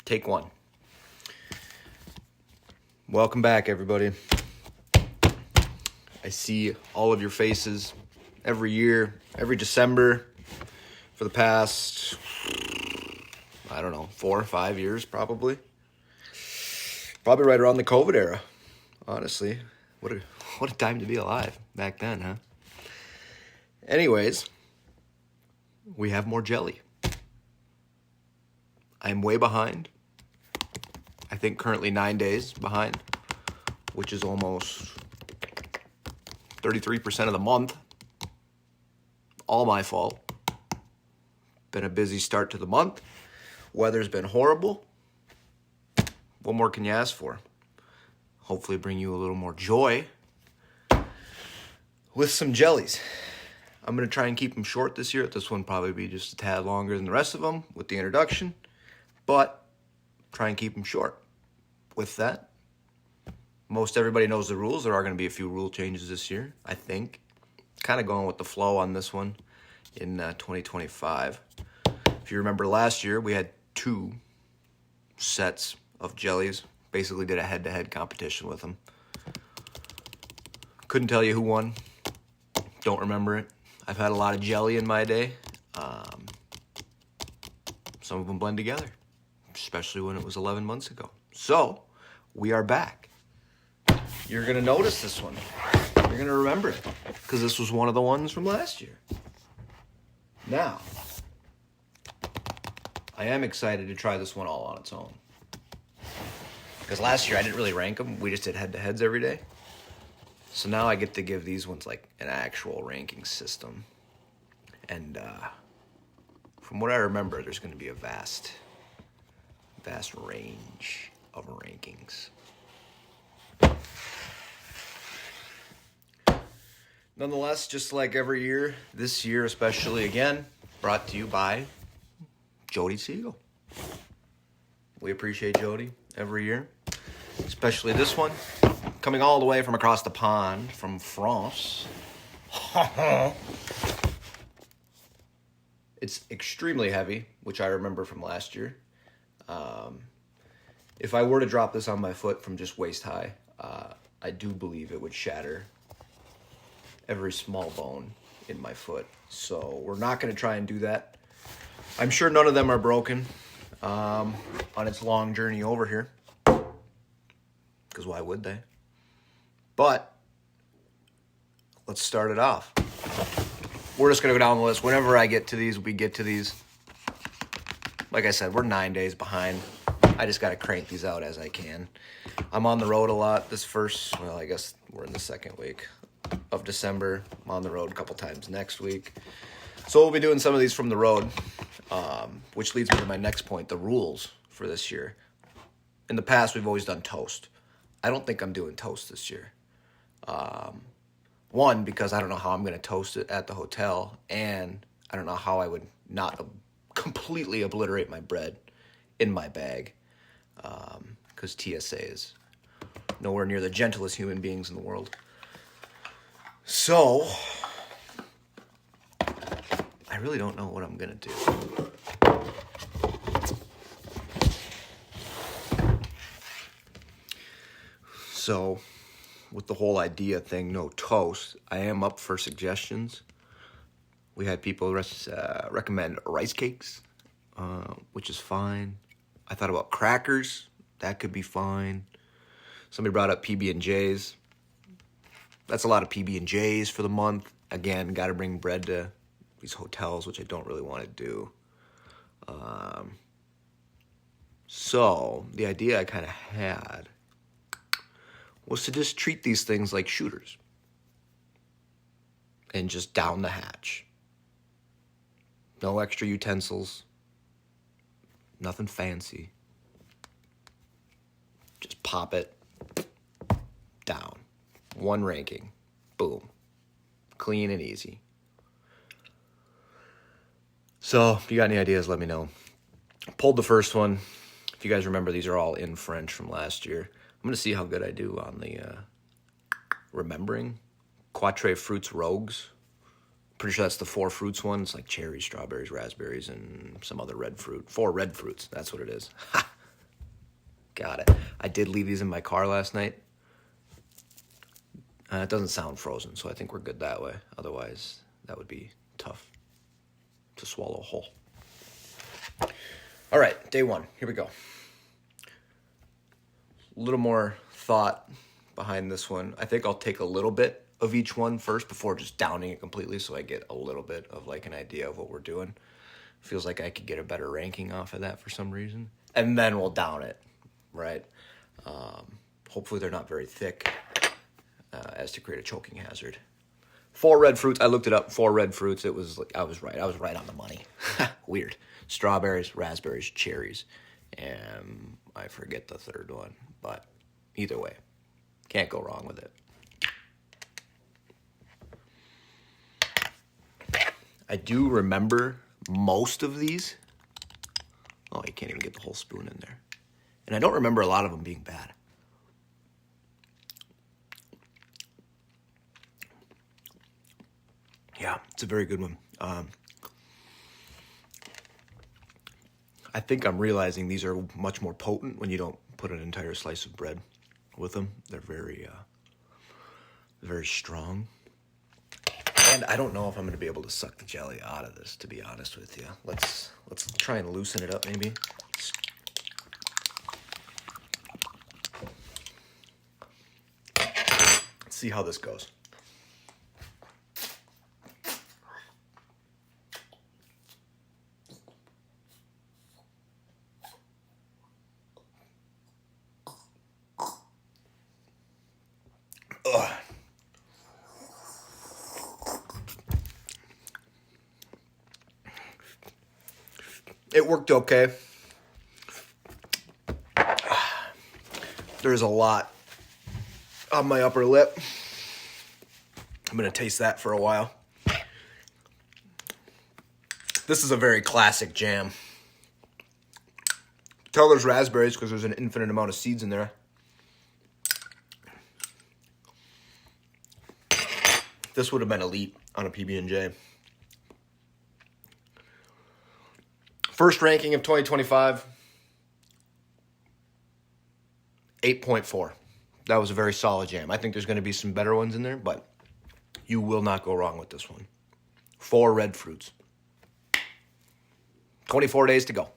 Take one. Welcome back, everybody. I see all of your faces every year, every December for the past, 4 or 5 years probably. Probably right around the COVID era, honestly. What a time to be alive back then, huh? Anyways, we have more jelly. I'm way behind. I think currently 9 days behind, which is almost 33% of the month. All my fault. Been a busy start to the month. Weather's been horrible. What more can you ask for? Hopefully bring you a little more joy with some jellies. I'm going to try and keep them short this year. This one probably be just a tad longer than the rest of them with the introduction, but try and keep them short. With that, most everybody knows the rules. There are going to be a few rule changes this year, I think. Kind of going with the flow on this one in 2025. If you remember last year, we had 2 sets of jellies. Basically did a head-to-head competition with them. Couldn't tell you who won. Don't remember it. I've had a lot of jelly in my day. Some of them blend together, especially when it was 11 months ago. So, we are back. You're going to notice this one. You're going to remember it, because this was one of the ones from last year. Now, I am excited to try this one all on its own. Because last year I didn't really rank them. We just did head-to-heads every day. So now I get to give these ones like an actual ranking system. And from what I remember, there's going to be a vast range of rankings. Nonetheless, just like every year, this year especially again, brought to you by Jody Siegel. We appreciate Jody every year, especially this one, coming all the way from across the pond from France. It's extremely heavy, which I remember from last year. If I were to drop this on my foot from just waist high, I do believe it would shatter every small bone in my foot. So we're not going to try and do that. I'm sure none of them are broken on its long journey over here, because why would they? But let's start it off. We're just going to go down the list. Whenever I get to these, we get to these. Like I said, we're 9 days behind. I just got to crank these out as I can. I'm on the road a lot I guess we're in the second week of December. I'm on the road a couple times next week. So we'll be doing some of these from the road, which leads me to my next point, the rules for this year. In the past, we've always done toast. I don't think I'm doing toast this year. One, because I don't know how I'm going to toast it at the hotel, and I don't know how I would not completely obliterate my bread in my bag, because TSA is nowhere near the gentlest human beings in the world. So, I really don't know what I'm going to do. So, with the whole idea thing, no toast, I am up for suggestions. We had people recommend rice cakes, which is fine. I thought about crackers. That could be fine. Somebody brought up PB&Js. That's a lot of PB&Js for the month. Again, got to bring bread to these hotels, which I don't really want to do. So the idea I kind of had was to just treat these things like shooters and just down the hatch. No extra utensils. Nothing fancy. Just pop it down. One ranking. Boom. Clean and easy. So, if you got any ideas, let me know. Pulled the first one. If you guys remember, these are all in French from last year. I'm going to see how good I do on the remembering. Quatre Fruits Rogues. Pretty sure that's the 4 fruits one. It's like cherries, strawberries, raspberries, and some other red fruit. 4 red fruits. That's what it is. Ha! Got it. I did leave these in my car last night. It doesn't sound frozen, so I think we're good that way. Otherwise, that would be tough to swallow whole. All right, day one. Here we go. A little more thought behind this one. I think I'll take a little bit of each one first before just downing it completely, so I get a little bit of like an idea of what we're doing. Feels like I could get a better ranking off of that for some reason. And then we'll down it, right? Hopefully they're not very thick as to create a choking hazard. 4 red fruits. I looked it up. 4 red fruits. It was like I was right. I was right on the money. Weird. Strawberries, raspberries, cherries, and I forget the third one. But either way, can't go wrong with it. I do remember most of these. Oh, you can't even get the whole spoon in there. And I don't remember a lot of them being bad. Yeah, it's a very good one. I think I'm realizing these are much more potent when you don't put an entire slice of bread with them. They're very strong. And I don't know if I'm going to be able to suck the jelly out of this, to be honest with you. Let's try and loosen it up, maybe. Let's see how this goes. Ugh. It worked okay. There's a lot on my upper lip. I'm going to taste that for a while. This is a very classic jam. Tell there's raspberries because there's an infinite amount of seeds in there. This would have been elite on a PB&J. First ranking of 2025, 8.4. That was a very solid jam. I think there's going to be some better ones in there, but you will not go wrong with this one. 4 red fruits. 24 days to go.